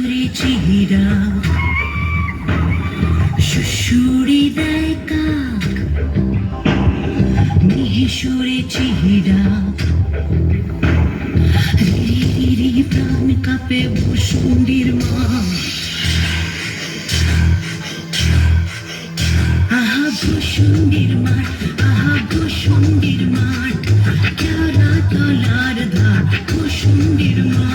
রে চিহিরা সুশুরি দেয় কাক মিহিসুরে চিহিরা রিরি প্রাণ কাঁপে বসুন্ডির মা আহা বসুন্ডির মাঠ আহা বসুন্ডির মাঠ চারা তলার ধার বসুন্ডির মাঠ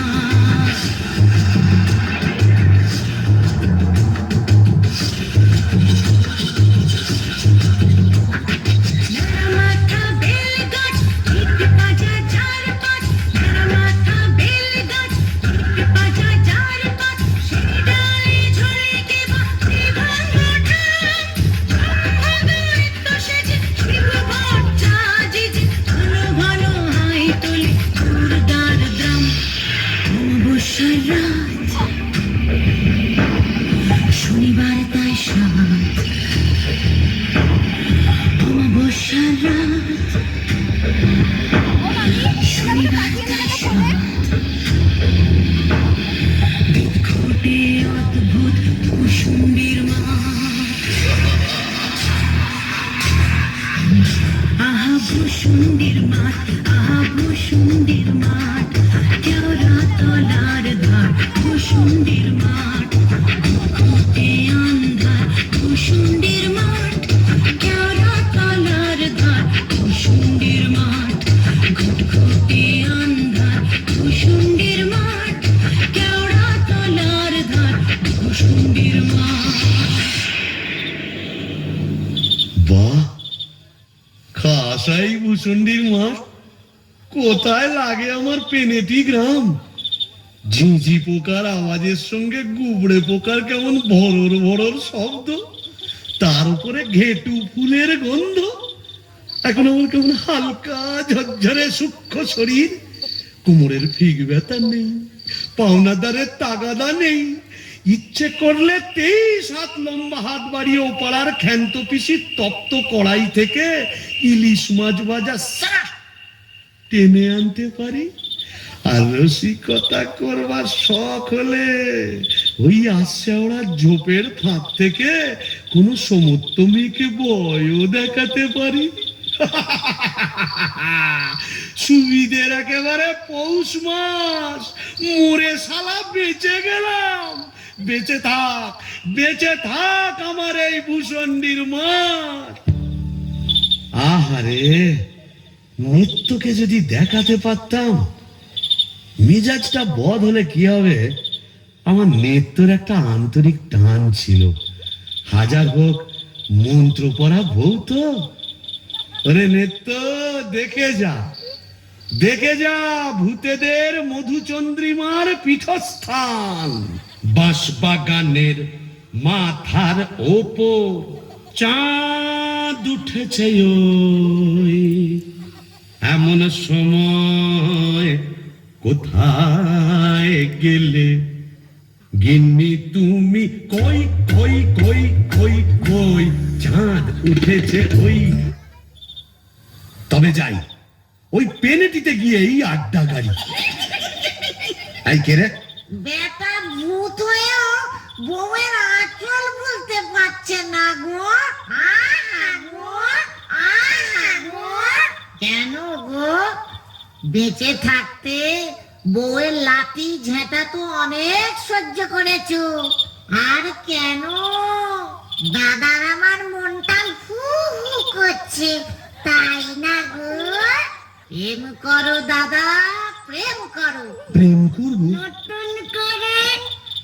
শনিবার তাই সাত অমাবস্যার রাত শনিবার তাই সাত বিক্ষোভে অদ্ভুত কুসুম্বির মাঠ আহা বসুন্ডির মাঠ আহা বসুন্ডির মাঠ কেওড়া তলার ধার বসুন্ডির মাঠ আন্ধার বসুন্ডির মাঠ কেওড়া তলার ধার বসুন্ডির মাঠ ঘুটঘুটে আন্ধার বসুন্ডির মাঠ কেওড়া তলার ধার বসুন্ডির মাঠ। বাহ, খাসাই ভূষণ্ডির মাঠ কোথায় লাগে আমার পেনেটি গ্রাম। ঝিঁঝি পোকার আওয়াজের সঙ্গে গুবড়ে পোকার কেমন ভরর ভরর শব্দ, তার উপরে ঘেটু ফুলের গন্ধ। এখন আমার কেমন হালকা ঝরঝরে সূক্ষ্ম শরীর, কোমরের ফিগ ব্যথা নেই, পাওনাদারের তাগাদা নেই। ইচ্ছে করলে 23 হাত লম্বা হাত বাড়িয়ে ওপাড়ার ক্ষান্ত পিসির তপ্ত কড়াই থেকে ইলিশ মাছ ভাজা টেনে আনতে পারি। আর রসিকতা করবার শখ হলে ওই আশাওড়া ঝোপের ফাঁক থেকে কোন সমুদ্র মেয়েকে বয়ও দেখাতে পারি। সুবিধের একেবারে পৌষ মাস, মোরে শালা বেঁচে গেলাম। বেঁচে থাক আমার এই ভূষণ্ডির মাঠ। আহারে, নিত্যকে যদি দেখাতে পারতাম। মেজাজটা বদ হলে কি হবে, আমার নেত্যর একটা আন্তরিক টান ছিল। হাজার হোক মন্ত্র পড়া বউ তো। ওরে নেত্য, দেখে যা ভূতেদের মধুচন্দ্রিমার পীঠস্থান। বাঁশবাগানের মাথার ওপর চাঁদ উঠেছে ওই এমন সময় কোথায় গেলে গিন্নি তুমি? কই কই কই কই কই চাঁদ উঠেছে ওই। তবে যাই, ওই পেনেটিতে গিয়েই আড্ডা গাড়ি। এই কে রে? বেটা ভূত হয়েও বউয়ের আঁচল বলতে পারছে না গো। কেন গো? বেঁচে থাকতে বউয়ের লাঠি ঝেঁটা তো অনেক সহ্য করেছো, আর কেন? দাদার আমার মনটা হু হু করছে, তাই না গো? প্রেম করো দাদা, প্রেম করো। প্রেম করবো? নতুন করে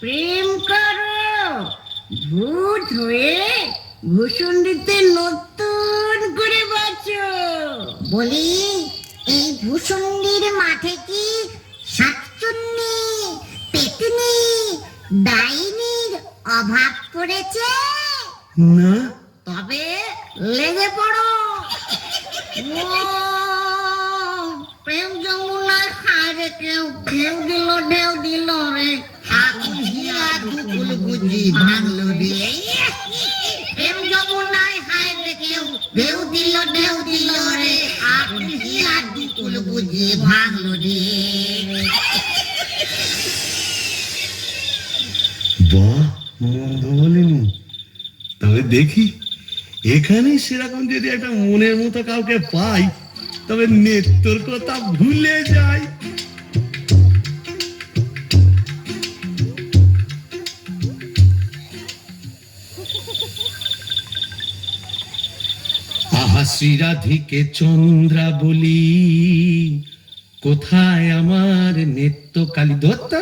প্রেম করো। ভূত হয়ে ভূষণ্ডিতে নতুন করে বাঁচো। বলি, এই ভূষণ্ডির মাঠে কি শাকচুন্নি, পেতনি, ডাইনির অভাব পড়েছে? না। তবে লেগে পড়ো। প্রেম যমুনায় হারে কেউ ঢেউ দিল রে, আগুন হিয়া দুকুল বুঝি ভাঙলো রে। প্রেম যমুনায় হারে কেউ ঢেউ দিল রে, আগুন হিয়া দুকুল বুঝি ভাঙলো রে। বাহ, মন্দ বলেনি। তবে দেখি এখানে সেরকম যদি একটা মনের মতো কাউকে পাই, তবে নেত্তর কথা ভুলে যাই। আহা শ্রীরাধিকে চন্দ্রা বলি, কোথায় আমার নেত্রকালী দত্তা?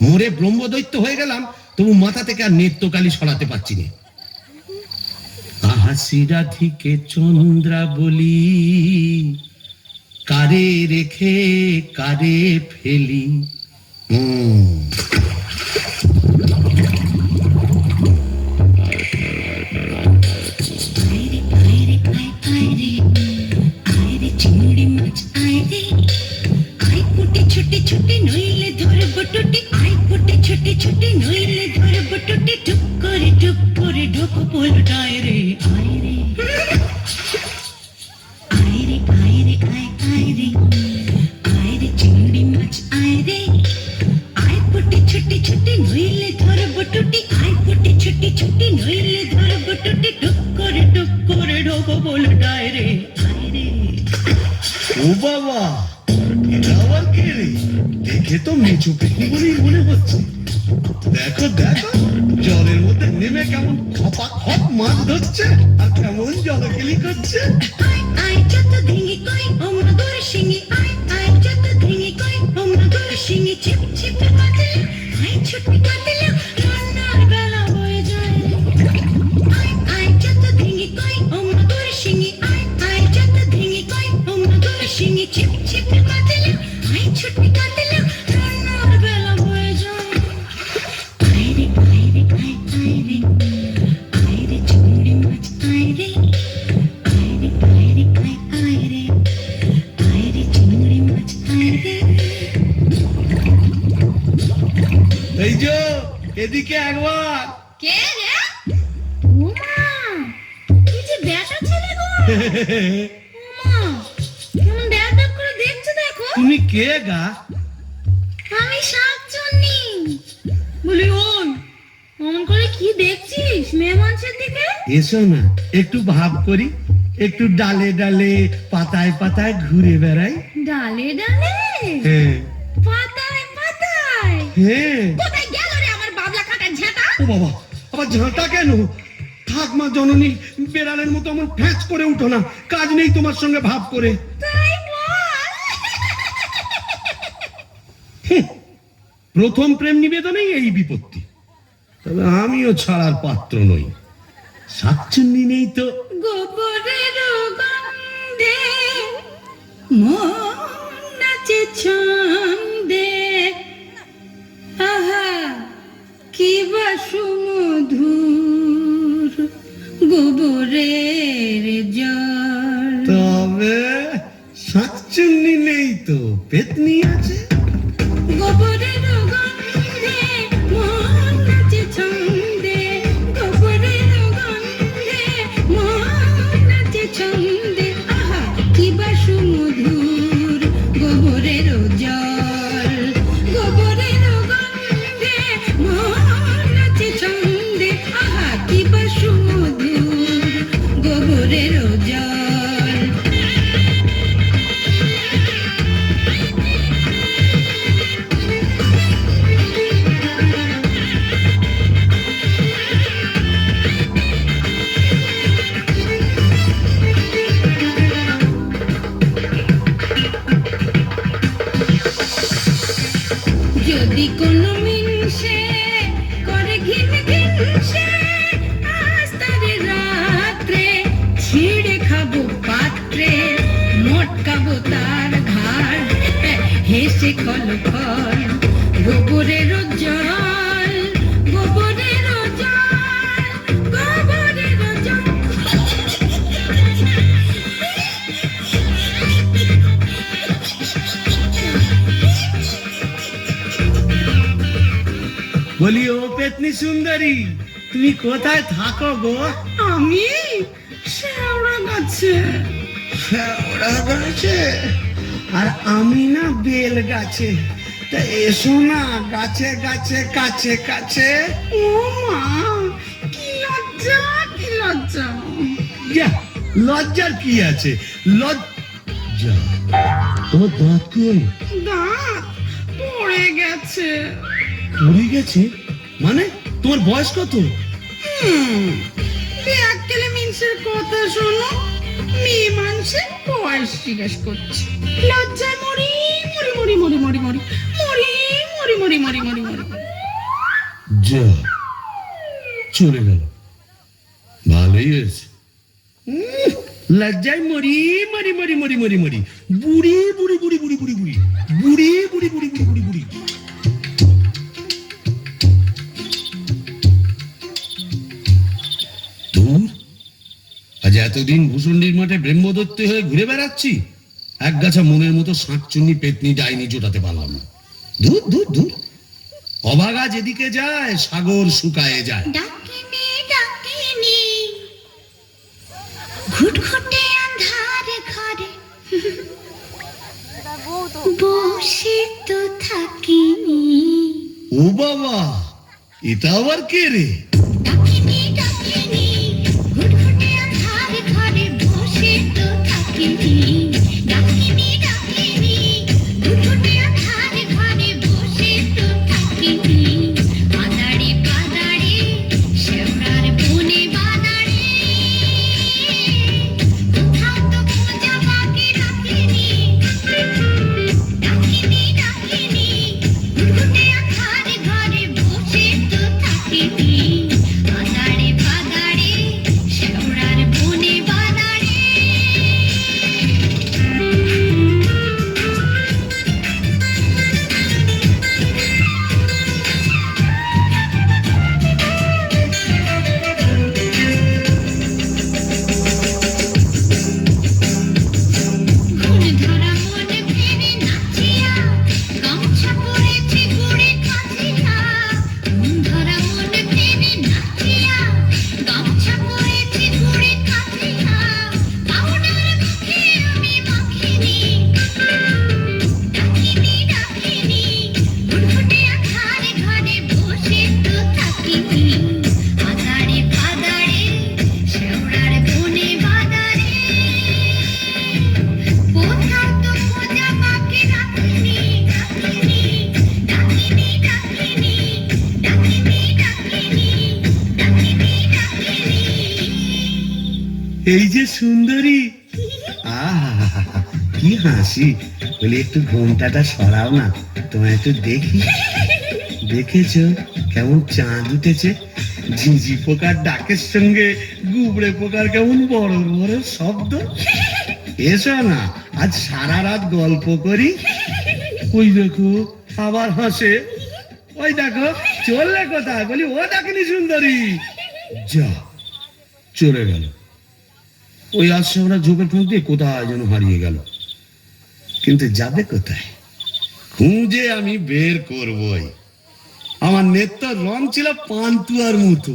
মোরে ব্রহ্মদৈত্য হয়ে গেলাম, তবু মাথা থেকে আর নেত্রকালী সরাতে পারছি না। আহা শ্রীরাধিকে চন্দ্রা বলি, কারে রেখে কারে ফেলি। চিংড়ি মাছ আয় রে, আয় ফুটে ছুটে ছুটে নইলে ধরব টুটি, আয় ফুটে ছুটে ছুটে নইলে ধরব টুটি, টুক করে ঢোক পোলটায় রে, আয় রে আয় রে আয় রে আয় আয় রে, আয় রে চিংড়ি মাছ আয় রে, আয় ফুটে ছুটে ছুটে নইলে ধরব টুটি, আয় ফুটে ছুটে ছুটে নইলে ধরব টুটি, টুক করে ঢোক পোলটায় রে, আয় রে। ও বাবা, এটা আবার কে রে? দেখে তো মেচু পেটনি বলেই মনে হচ্ছে। দেখো দেখো, জলের মধ্যে নেমে কেমন খপা খপ মাছ ধরছে আর কেমন জলকেলি করছে। আয় আয় যত ধেঙে কই ওমরা গোর শিঙি, আয় আয় যত ধেঙে কই ওমরা গোর শিঙি, ছিপ ছিপ কাটলে আয় ছুটি কাটলে রান্নার বেলা হয়ে যায়। আয় আয় যত ধেঙে কই ওমরা গোর শিঙি, আয় আয় যত ধেঙে কই ওমরা গোর শিঙি, ছিপ ছিপ কাটলে আয় ছুটি কাটলে রান্নার বেলা হয়ে যায়। আয় রে আয় রে আয় আয় রে, আয় রে চিংড়ি মাছ আয় রে, আয় রে আয় রে আয় আয় রে, আয় রে চিংড়ি মাছ আয় রে। এই যে এদিকে একবার। কে রে? ওমা, কি যে বেটা ছেলে গো! ওমা, কেমন ব্যাগ করে দেখছো দেখো। তুমি কে গা? আমি শাকচুন্নি। বলি ওই, অমন করে কি দেখছিস মেয়ে মানুষের দিকে? এসো না, একটু ভাব করি, একটু ডালে ডালে পাতায় পাতায় ঘুরে বেড়াই। ডালে ডালে হ্যাঁ পাতায় পাতায়, হ্যাঁ। কোথায় গেল রে আমার বাবলা কাটার ঝাঁটা? ও বাবা, আবার ঝাঁটা কেন? থাক মা জননী, বেড়ালের মতো আমার ফ্যাঁচ করে উঠো না, কাজ নেই তোমার সঙ্গে ভাব করে। তাই বল। প্রথম প্রেম নিবেদনেই এই বিপত্তি। তবে আমিও ছাড়ার পাত্র নই। শাকচুন্নি নেই তো। গোবরের গন্ধে মন নাচে ছন্দে, আহা কি বা সুমধুর গোবরের জল। তবে শাকচুন্নি নেই তো, পেতনি আছে। গোবরের গন্ধে মন নাচে ছন্দে, গোবরের গন্ধে মন নাচে ছন্দে, আহা কি বা সুমধুর গোবরের জল। গোবরের গন্ধে মন নাচে ছন্দে, আহা কি বা সুমধুর গোবরের জল। যদি কোনো মিনসে করে ঘিন ঘিনসে, আজ তারে রাত্রে ছিঁড়ে খাবো পাত্রে, মটকাবো তার ঘাড় হেসে খল খল। গোবরের জল, গোবরের জল, গোবরের জল। বলি ও পেতনি সুন্দরী, তুমি কোথায় থাকো গো? আমি শেওড়া গাছে। শেওড়া গাছে? আর আমি না বেল গাছে। তা এসো না গাছে গাছে কাছে কাছে। ও মা, কি লজ্জা, কি লজ্জা। যা, লজ্জার কি আছে? লজ্জা? তোমার দাঁত কই? দাঁত পড়ে গেছে। পড়ে গেছে মানে? তোমার বয়স কত? এককেলে মিনসের কথা শোনো, মেয়ে মানুষের বয়স জিজ্ঞেস করছে। লজ্জায় মরি মরি মরি মরি মরি মরি মরি মরি মরি মরি মরি মরি। যা, চলে গেল, ভালোই হয়েছে। লজ্জায় মরি মরি মরি মরি মরি মরি, বুড়ি বুড়ি বুড়ি বুড়ি বুড়ি বুড়ি বুড়ি বুড়ি বুড়ি বুড়ি বুড়ি বুড়ি। দূর, আজ এতদিন ভূষণ্ডির মাঠে ব্রহ্মদত্ত হয়ে ঘুরে বেড়াচ্ছি, এক গাছা মনের মতো শাঁকচুন্নি পেতনি ডাইনি জোটাতে পারলাম না। দূর দূর দূর, অভাগা যেদিকে যায় সাগর শুকায়ে যায়। ডাকিনি ডাকিনি ঘুটঘুটে আন্ধার ঘরে বসে তো থাকিনি। ও বাবা, এটা আবার কে রে? ডাকিনি ডাকিনি ঘুটঘুটে আন্ধার ঘরে বসে তো থাকিনি। ডাকিনি ডাকিনি ঘুটঘুটে আন্ধার ঘরে বসে তো থাকিনি। বাদাড়ি বাদাড়ি শেওড়ার বনে বাদাড়ি, কোথাও তো খোঁজা বাকি রাখিনি। ডাকিনি ডাকিনি ঘুটঘুটে আন্ধার ঘরে বসে তো থাকিনি। বাদাড়ি বাদাড়ি শেওড়ার বনে বাদাড়ি। ঘুম ধরা মনে ফিরে নাচিয়া, গামছা পরেছে গুড়ে কাঁচিয়া। ঘুম ধরা মনে ফিরে নাচিয়া, গামছা পরেছে গুড়ে কাঁচিয়া। পাউডার মুখে আমি মাখিনি। ডাকিনি ডাকিনি ঘুটঘুটে আন্ধার ঘরে বসে তো থাকিনি। বাদাড়ি বাদাড়ি শেওড়ার বনে বাদাড়ি, কোথাও তো খোঁজা বাকি রাখিনি। ডাকিনি ডাকিনি ডাকিনি ডাকিনি ডাকিনি ডাকিনি ডাকিনি। এই যে সুন্দরী, আহা কি হাসি। বলি একটু ঘোমটাটা সরাও না, তোমায় একটু দেখি। দেখেছো কেমন চাঁদ উঠেছে? ঝিঝি পোকার ডাকের সঙ্গে গুবড়ে পোকার কেমন বড় বড় শব্দ। এসো না, আজ সারা রাত গল্প করি। ওই দেখো আবার হাসে। ওই দেখো চললে কোথায়? বলি ও ডাকিনি সুন্দরী। যা, চলে গেল। ওই আসছে আমরা ঝোপের ফাঁক দিয়ে কোথায় যেন হারিয়ে গেল। কিন্তু যাবে কোথায়? খুঁজে আমি বের করবই। আমার নেত্রর রং ছিল পান্তুয়ার মতো,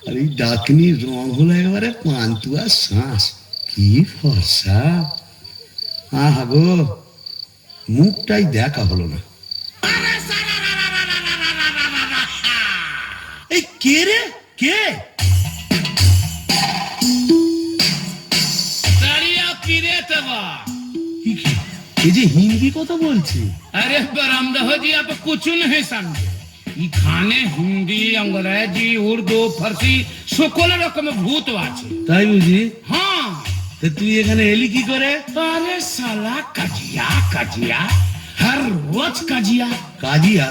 আর এই ডাকনির রং হলো একেবারে পান্তুয়ার শ্বাস। কি ফর্সা! আহা গো, মুখটাই দেখা হলো না। এই কে রে? কে? এই যে হিন্দি কথা বলছে। अरे बरामदह जी आप कुछ नहीं समझे। এখানে হিন্দি, अंग्रेजी, उर्दू, फारसी সকল রকম ভূত আছে। তাই বুঝি? হ্যাঁ। তা তুই এখানে এলি কি করে? अरे साला कजिया कजिया, हर रोज कजिया। কাজিয়া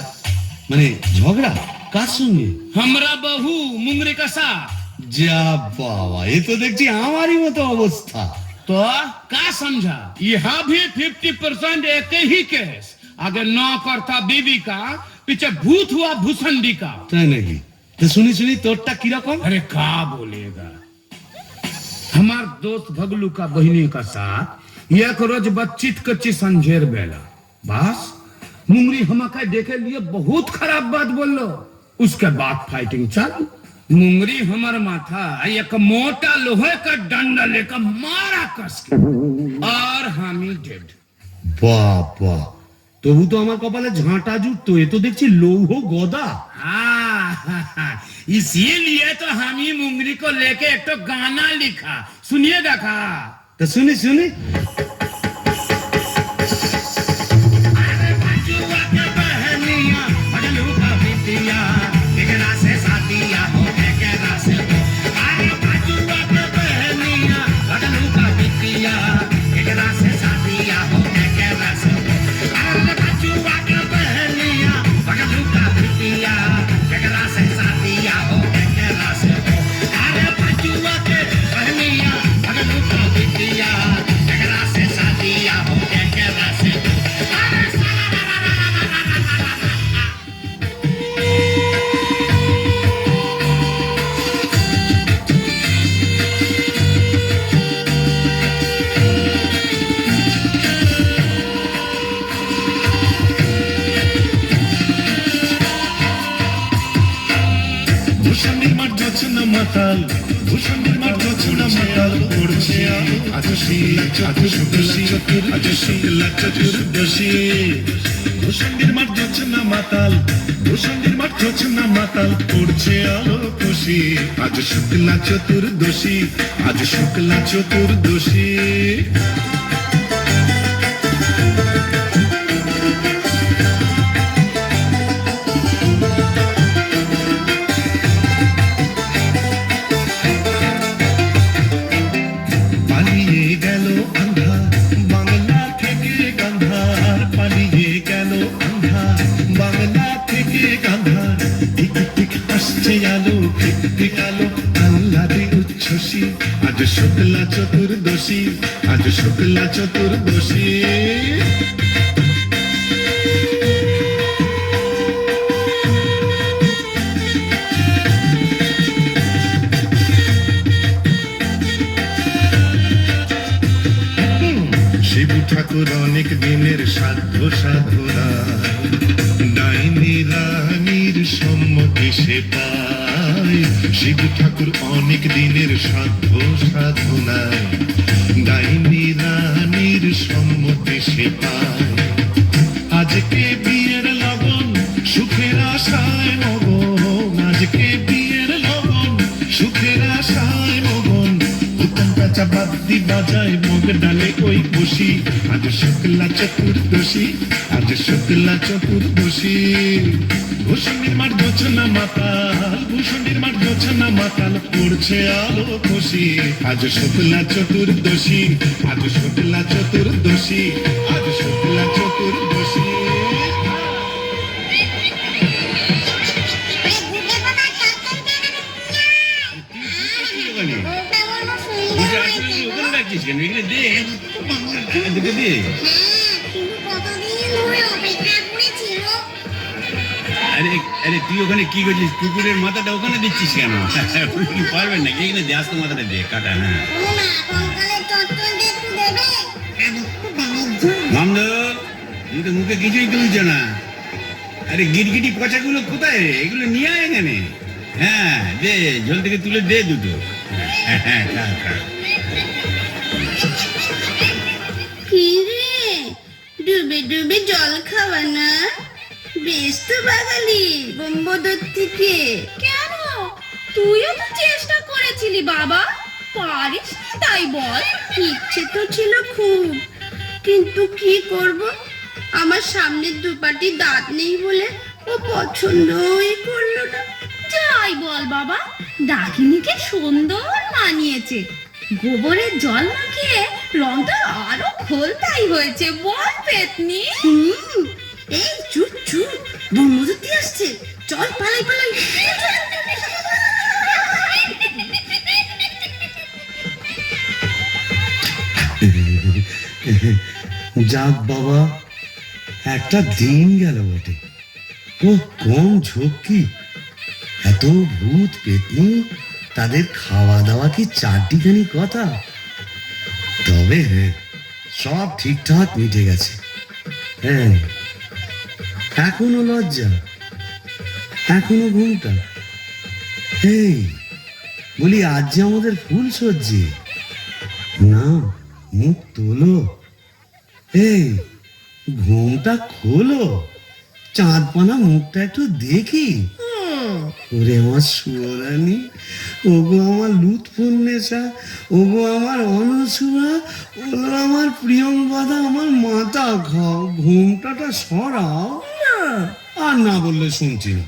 মানে ঝগড়া? কার সঙ্গে? हमरा बहू मुंगरी का साथ। যা বাবা, এ তো দেখছি আমারই মতো অবস্থা। तो का समझा? यहाँ भी 50% एक ही केस। अगर नौकर था बीवी का, पीछे भूत हुआ भूसंडी का। তাই নাকি? তো শুনি শুনি তোরটা কিরকম? अरे का बोलेगा। हमार दोस्त भगलू का बहिनी का साथ एक रोज बच्चित कच्ची संझेर बेला, बस मुंगरी हमका देखे लिए बहुत खराब बात बोलो। उसके बाद फाइटिंग चालू। मुंगरी हमार माथा एक मोटा लोहे का डंडा लेकर मारा कस के, और हम ही डेड। বাবা, তবু তো আমার কপালে ঝাঁটা জুটতো, এ তো দেখছি লৌহ গদা। इसीलिए तो हम ही मुंगरी को लेके एक तो गाना लिखा, सुनिए देखा। তা শুনি শুনি। अरे बजुआ के बहनिया, भजलू का बिटिया, केकरा से साथिया हो केकरा से हो। अरे बजुआ के बहनिया, भजलू का बिटिया, केकरा से साथिया हो केकरा से हो। अरे बजुआ के बहनिया, भजलू का बिटिया, केकरा से साथिया हो केकरा से हो। अरे बजुआ के बहनिया, भजलू का बिटिया, केकरा से साथिया हो केकरा से हो। अरे ভূষণের মাঠ জোছনা মাতাল, ভূষণের মাঠ জোছনা মাতাল পড়ছে আলো আজসি চতুর্দশী, আজসি চতুর্দশী। ভূষণের মাঠ জোছনা মাতাল, ভূষণের মাঠ জোছনা মাতাল পড়ছে আলো খুশি। আজ শুক্লা চতুর্দশী, আজ শুক্লা চতুর্দশী। পালিয়ে গেল আন্ধার বাংলা থেকে গান্ধার, পালিয়ে গেল আন্ধার বাংলা থেকে গান্ধার। ঠিক ঠিক আসছে আলো, ঠিক ঠিক আলো আহ্লাদে উচ্ছ্বসী। আজ শুক্লা চতুর্দশী, আজ শুক্লা চতুর্দশী। শিবু ঠাকুর অনেক দিনের সাধ্য সাধনায়, ডাইনি রানীর সম্মতি সে পায়। শিবু ঠাকুর অনেক দিনের সাধ্য সাধনায়, ডাইনি রানীর সম্মতি সে পায়। আজকে বিয়ের লগন সুখের আশায় মগন, আজকে বিয়ের লগন সুখের আশায় মগন। হুকুম পেঁচা বাদ্যি বাজায় মগ ডালে ওই বসি। আজ শুক্লা চতুর্দশী, আজ শুক্লা চতুর্দশী। ভূষণের মাঠ জোছনা মাতাল, ভূষণের মাঠ জোছনা মাতাল পড়ছে আলো খুশি। আজ শুক্লা চতুর্দশী, আজ শুক্লা চতুর্দশী, আজ শুক্লা চতুর্দশী। ওখানে রাখছিস কেন? এখানে দে, দুটো দে। আরে আরে তুই ওখানে কি করছিস? কুকুরের মাথাটা ওখানে দিচ্ছিস কেন? কি পারবেন নাকি? এখানে দে, আস্তে মাথাটা দে, কাটা। হ্যাঁ মামদো, তুই তো মুখে কিছুই তুলছ না। আরে গিরগিটি পচাগুলো কোথায় রে? এগুলো নিয়ে আয় এখানে। হ্যাঁ দে, জল থেকে তুলে দে দুটো। হ্যাঁ খা খা। কি রে, ডুবে ডুবে জল খাওয়া না? বেশ তো বাঙালি বোম্বদর থেকে। কেন, তুইও তো চেষ্টা করেছিলি বাবা, পারিস না তাই বল? ইচ্ছে তো ছিল খুব, কিন্তু কি করব, আমার সামনের দুপাটি দাঁত নেই বলে ও পছন্দই করলো না। যাই বল বাবা, ডাকিনীকে সুন্দর মানিয়েছে। গোবরের জল মাখিয়ে রংটা আরো খোলতাই হয়েছে, বল পেতনি? এই চুপ চুপ, ব্রহ্মদত্তি আসছে, চল পালাই পালাই। যাক বাবা, একটা দিন গেল বটে। ও কম ঝক্কি, এত ভূত পেতনি, তাদের খাওয়া দাওয়া কি চারটিখানি কথা? তবে হ্যাঁ, সব ঠিকঠাক মিটে গেছে। হ্যাঁ, এখনো লজ্জা, এখনো ঘুমটা। এই বলি, আজ যে আমাদের ফুল সজ্জি না, মুখ তোলো। এই ঘুমটা খোলো, চাঁদপানা মুখটা একটু দেখি। ওরে আমার সুরানি, ওগো আমার লুৎফুন্নেসা, ওগো আমার অনসুরা, ওগো আমার প্রিয়ঙ্গদা, আমার মাথা খাও, ঘুমটাটা সরাও। আর না বললে শুনছি না,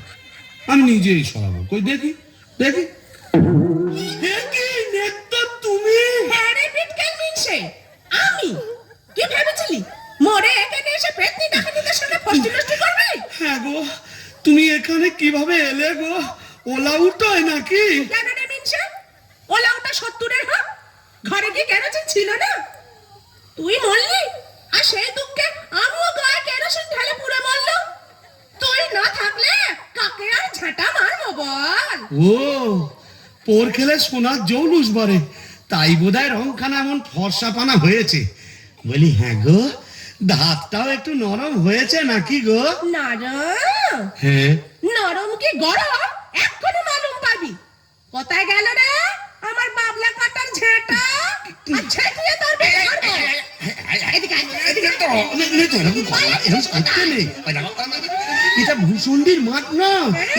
আমি নিজেই সরাবো। কই দেখি দেখি। দেখি নেত্য তুমি? হ্যাঁ রে বিটকেল মিনসে, আমি। কি ভেবেছিলি মরে এখানে এসে পেতনি ডাকাতিদের সঙ্গে ফষ্টি নষ্টি করবে? হ্যাঁ গো, তুমি এখানে কিভাবে এলে গো? ওলা উঠোয় নাকি? কেন রে মিনসে? ওলা ওটা 70-এর হক, ঘরে কি কেরোসিন ছিল না? তুই মরলি, আর সেই দুঃখে আমিও গায়ে কেরোসিন ঢেলে পুড়ে মরলো। তুই না থাকলে কাকে আর ঝাঁটা মারবো বল? ও, পোর খেলে সোনার জৌলুস বারে, তাই বোধহয় রংখানা এমন ফর্সাপানা হয়েছে। বলি হ্যাঁ গো, দাঁতটাও একটু নরম হয়েছে নাকি গো? নরম? হ্যাঁ। নরম কি গরম এক্ষুনি মালুম পাবি। কোথায় গেল রে আমার বাবলা কাটার ঝেঁটা? আর ঝেঁটিয়ে তোর বিয়ে করবো। এদিকে আয়, এদিকে আয়। এটা ভূষণ্ডির মাঠ না,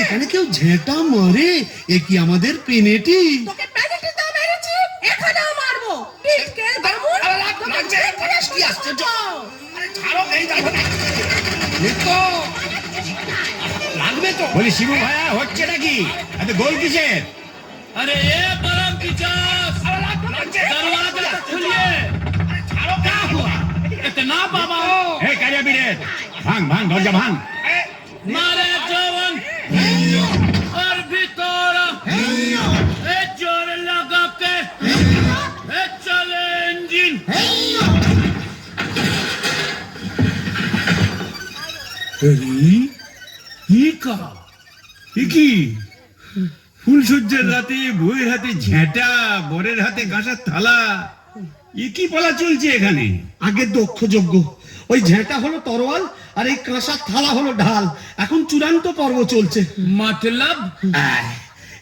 এখানে কেউ ঝেঁটা মারে? এ কি আমাদের পেনেটি? তোকে প্যানেটে দাও মেরেছি, এখানেও মারবো। পিটকেল বামুন, তোকে ঝেঁটিয়ে শুনবো। লাগবে তো। বলি শিবু ভাইয়া, হচ্ছে নাকি? এত গোল কিসের? अरे ये परम की चास, दरवाजा तो खोलिए। क्या हुआ इतना बाबा? हे कालिया बीड़े, भांग भांग दरजा भांग। मारे जवन और भीतर ए जोर लगा के ए चले इंजन। কি ফুলসজ্জার রাতে বউয়ের হাতে ঝেঁটা, বরের হাতে কাঁসার থালা, এ কি পালা চলছে এখানে? আগে দক্ষ যজ্ঞ, ওই ঝেঁটা হলো তরোয়াল আর এই কাঁসার থালা হলো ঢাল। এখন চূড়ান্ত পর্ব চলছে। मतलब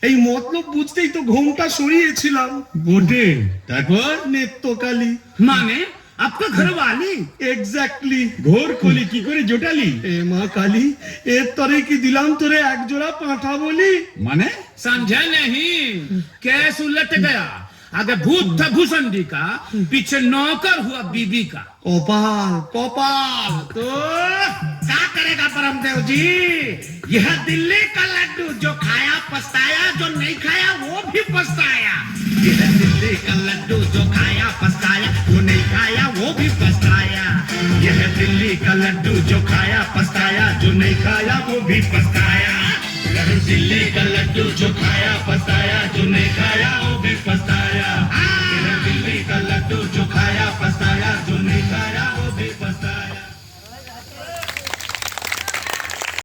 এই মতলব বুঝতেই তো ঘুমটা সরিয়েছিলাম। বটে, তারপর নেত্রকালী মানে আপনার ঘর বালি এক্স্যাক্টলি। ঘোর কলি কি করে জোটালি? এ মা কালী, এর তরে কি দিলাম তোরে এক জোড়া পাঁঠা বলি? মানে समझा नहीं? कैस उलट गया, आगे भूत था भूसंडी का, पीछे नौकर हुआ बीबी का। কপাল কপাল। तो क्या करेगा परमदेव जी? यह दिल्ली का लड्डू जो खाया पछताया, जो नहीं खाया वो भी पछताया। यह दिल्ली का लड्डू जो खाया पछताया, वो नहीं खाया वो भी पछताया। यह दिल्ली का लड्डू जो खाया पछताया, जो नहीं खाया वो भी पछताया। यह दिल्ली का लड्डू जो